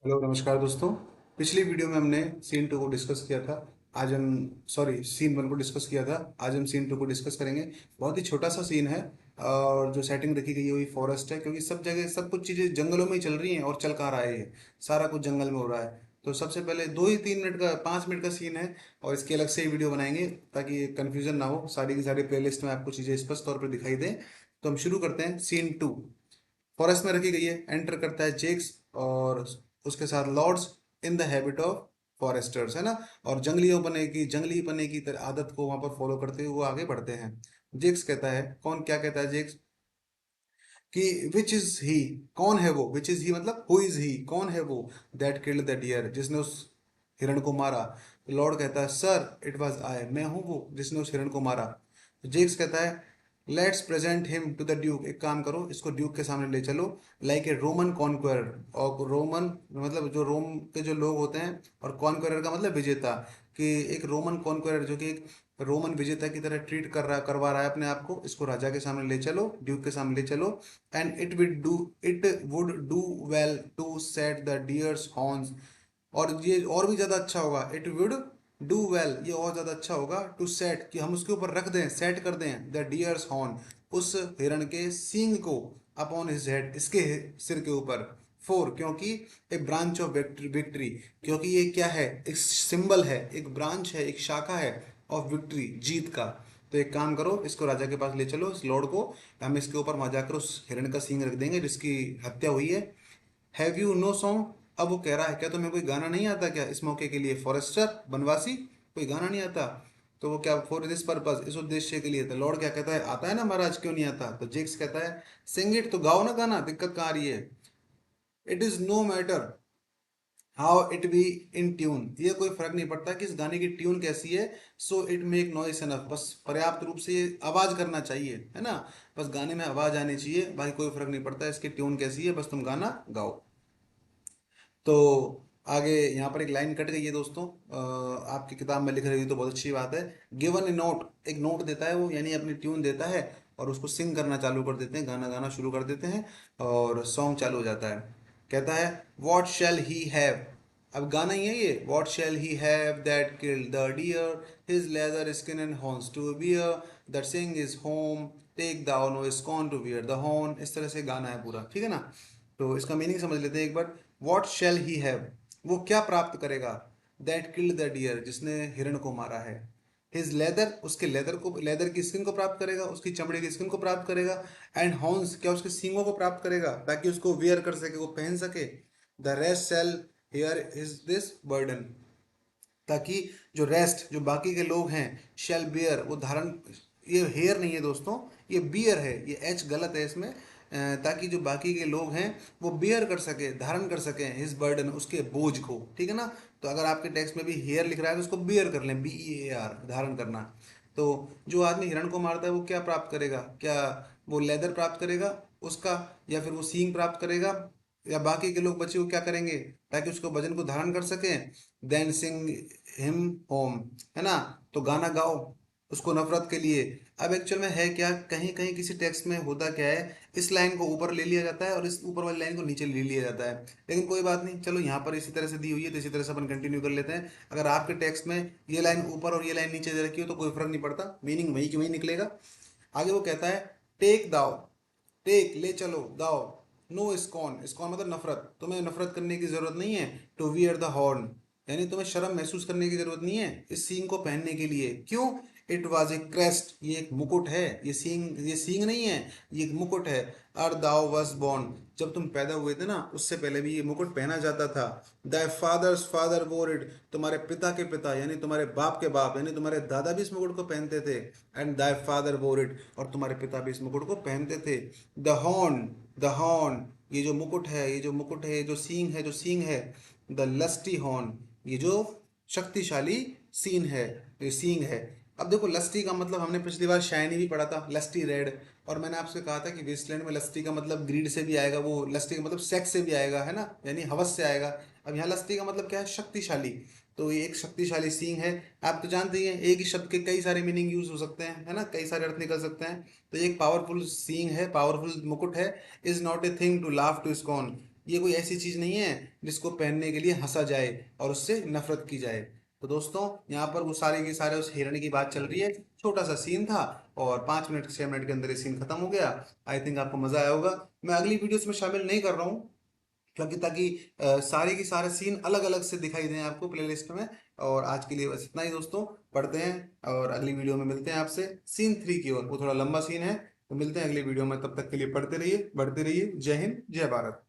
Hello नमस्कार दोस्तों। पिछली वीडियो में हमने सीन टू को डिस्कस किया था। आज हम सॉरी सीन वन को डिस्कस किया था। आज हम सीन टू को डिस्कस करेंगे। बहुत ही छोटा सा सीन है और जो सेटिंग रखी गई है वही फॉरेस्ट है, क्योंकि सब जगह सब कुछ चीज़ें जंगलों में ही चल रही हैं और चल कहाँ रहा है ये सारा कुछ जंगल में हो रहा है। तो सबसे पहले 2 ही 3 मिनट का 5 मिनट का सीन है और इसकी अलग से ही वीडियो बनाएंगे ताकि कन्फ्यूजन ना हो, सारी की सारी प्लेलिस्ट में आपको चीज़ें स्पष्ट तौर पर दिखाई दें। तो हम शुरू करते हैं। सीन टू फॉरेस्ट में रखी गई है। एंटर करता है जेक्स और उसके साथ lords in the habit of foresters, है ना। और जंगली पने की आदत को वहां पर फॉलो करते हुए वो आगे बढ़ते हैं। जेक्स कहता है, कौन क्या कहता है जेक्स कि विच इज ही, कौन है वो, विच इज ही मतलब हु इज ही, कौन है वो, दैट किल्ड द डियर, जिसने उस हिरण को मारा। लॉर्ड कहता है सर इट वॉज आई, मैं हूं वो जिसने उस हिरण को मारा। जेक्स कहता है let's present him to the duke, एक काम करो इसको ड्यूक के सामने ले चलो, लाइक ए रोमन कॉन्क्वरर। और रोमन मतलब जो रोम के जो लोग होते हैं, और कॉन्क्वरर का मतलब विजेता, कि एक रोमन कॉन्क्वरर जो कि एक रोमन विजेता की तरह ट्रीट करवा रहा है अपने आप को, इसको राजा के सामने ले चलो, ड्यूक के सामने ले चलो। And it would do well to set the deer's horns, और ये और भी ज़्यादा अच्छा होगा, इट वुड डू वेल, ये और ज़्यादा अच्छा होगा, टू सेट कि हम उसके ऊपर रख दें, सेट कर दें द डियर्स हॉर्न, उस हिरण के सींग को, अपॉन हिज हेड, इसके सिर के ऊपर। फोर क्योंकि ए ब्रांच ऑफ विक्ट्री, क्योंकि ये क्या है, एक सिंबल है, एक ब्रांच है, एक शाखा है ऑफ विक्ट्री, जीत का। तो एक काम करो इसको राजा के पास ले चलो, इस लॉर्ड को, हम इसके ऊपर वहां जाकर उस हिरण का सींग रख देंगे जिसकी हत्या हुई है। हैव यू नो सॉन्ग, अब वो कह रहा है क्या तुम्हें कोई गाना नहीं आता क्या इस मौके के लिए, फॉरेस्टर बनवासी, कोई गाना नहीं आता। तो वो क्या, फॉर दिस पर्पज, इस उद्देश्य के लिए। तो लॉर्ड क्या कहता है, आता है ना महाराज, क्यों नहीं आता। तो जेक्स कहता है सिंग इट, तो गाओ ना गाना, दिक्कत कहाँ आ रही है। It is no matter how it be in tune, ये कोई फर्क नहीं पड़ता कि इस गाने की ट्यून कैसी है। So it make noise enough, बस पर्याप्त रूप से ये आवाज करना चाहिए, है ना। बस गाने में आवाज आनी चाहिए, भाई कोई फर्क नहीं पड़ता इसकी ट्यून कैसी है, बस तुम गाना गाओ। तो आगे यहाँ पर एक लाइन कट गई है दोस्तों। आपकी किताब में लिख रही है तो बहुत अच्छी बात है। गिवन ए नोट, एक नोट देता है वो, यानी अपनी ट्यून देता है, और उसको सिंग करना चालू कर देते हैं, गाना गाना शुरू कर देते हैं, और सॉन्ग चालू हो जाता है। कहता है व्हाट शैल ही हैव, अब गाना ही है ये, what shall he have that killed the deer, his leather skin and horns to bear, that sing is home, take thou no scorn to bear the horn, इस तरह से गाना है पूरा, ठीक है ना। तो इसका मीनिंग समझ लेते हैं एक बार। वॉट शैल ही हैव, वो क्या प्राप्त करेगा, दैट किल्ड द डियर, जिसने हिरण को मारा है। हिज लेदर, उसके लेदर को, लेदर की स्किन को प्राप्त करेगा, उसकी चमड़े की स्किन को प्राप्त करेगा। एंड हॉर्न्स, क्या उसके सींगों को प्राप्त करेगा, ताकि उसको वेयर कर सके, वो पहन सके। The rest shall hear is this burden, ताकि जो रेस्ट, जो बाकी के लोग हैं, शेल बियर, वो धारण, ये हेयर नहीं है दोस्तों, ये बियर है, ये एच गलत है इसमें। ताकि जो बाकी के लोग हैं वो बियर कर सके, धारण कर सकें, हिज बर्डन, उसके बोझ को, ठीक है ना। तो अगर आपके टेक्स्ट में भी हेयर लिख रहा है तो उसको बियर कर लें, BEAR, धारण करना। तो जो आदमी हिरण को मारता है वो क्या प्राप्त करेगा, क्या वो लेदर प्राप्त करेगा उसका, या फिर वो सींग प्राप्त करेगा, या बाकी के लोग बचे वो क्या करेंगे ताकि उसको वजन को धारण कर सकें। देन सिंग हिम होम, है ना। तो गाना गाओ उसको नफरत के लिए। अब एक्चुअल में है क्या, कहीं कहीं किसी टेक्स्ट में होता क्या है, इस लाइन को ऊपर ले लिया जाता है और इस ऊपर वाली लाइन को नीचे ले लिया जाता है। लेकिन कोई बात नहीं, चलो यहाँ पर इसी तरह से दी हुई है तो इसी तरह से अपन कंटिन्यू कर लेते हैं। अगर आपके टेक्स्ट में ये लाइन ऊपर और ये लाइन नीचे दे रखी हो तो कोई फर्क नहीं पड़ता, मीनिंग वही की वही निकलेगा। आगे वो कहता है टेक दाओ, टेक ले चलो, दाओ नो स्कॉन, स्कॉन मतलब नफरत, तुम्हें नफरत करने की जरूरत नहीं है। टू वियर द हॉर्न, यानी तुम्हें शर्म महसूस करने की जरूरत नहीं है इस सींग को पहनने के लिए। क्यों, इट वॉज ए क्रेस्ट, ये एक मुकुट है, ये सींग नहीं है, ये एक मुकुट है। अर दाओ वॉज बॉर्न, जब तुम पैदा हुए थे ना उससे पहले भी ये मुकुट पहना जाता था। दाई फादर्स फादर वोर इट, तुम्हारे पिता के पिता यानी तुम्हारे बाप के बाप यानी तुम्हारे दादा भी इस मुकुट को पहनते थे। एंड दाई फादर वोर इट, और तुम्हारे पिता भी इस मुकुट को पहनते थे। द हॉर्न, द हॉर्न, ये जो मुकुट है, ये जो मुकुट है, ये जो सींग है, जो सींग है। द लस्टी हॉर्न, ये जो शक्तिशाली सीन है, ये सींग है। अब देखो लस्टी का मतलब हमने पिछली बार शाइनी भी पढ़ा था, लस्टी रेड। और मैंने आपसे कहा था कि वेस्टलैंड में लस्टी का मतलब ग्रीड से भी आएगा, वो लस्टी का मतलब सेक्स से भी आएगा, है ना, यानी हवस से आएगा। अब यहाँ लस्टी का मतलब क्या है, शक्तिशाली। तो ये एक शक्तिशाली सींग है। आप तो जानते ही हैं एक ही शब्द के कई सारे मीनिंग यूज हो सकते हैं, है ना, कई सारे अर्थ निकल सकते हैं। तो ये एक पावरफुल सींग है, पावरफुल मुकुट है। Is not a thing to laugh to scorn, ये कोई ऐसी चीज नहीं है जिसको पहनने के लिए हंसा जाए और उससे नफरत की जाए। तो दोस्तों यहाँ पर वो सारे के सारे उस हिरण की बात चल रही है, छोटा सा सीन था और 5 मिनट 6 मिनट के अंदर ये सीन खत्म हो गया। आई थिंक आपको मजा आया होगा। मैं अगली वीडियोस में शामिल नहीं कर रहा हूँ क्योंकि ताकि सारे के सारे सीन अलग अलग से दिखाई दें आपको प्लेलिस्ट में। और आज के लिए बस इतना ही दोस्तों, पढ़ते हैं और अगली वीडियो में मिलते हैं आपसे सीन 3 की ओर। वो थोड़ा लंबा सीन है, तो मिलते हैं अगली वीडियो में। तब तक के लिए पढ़ते रहिए, बढ़ते रहिए। जय हिंद, जय भारत।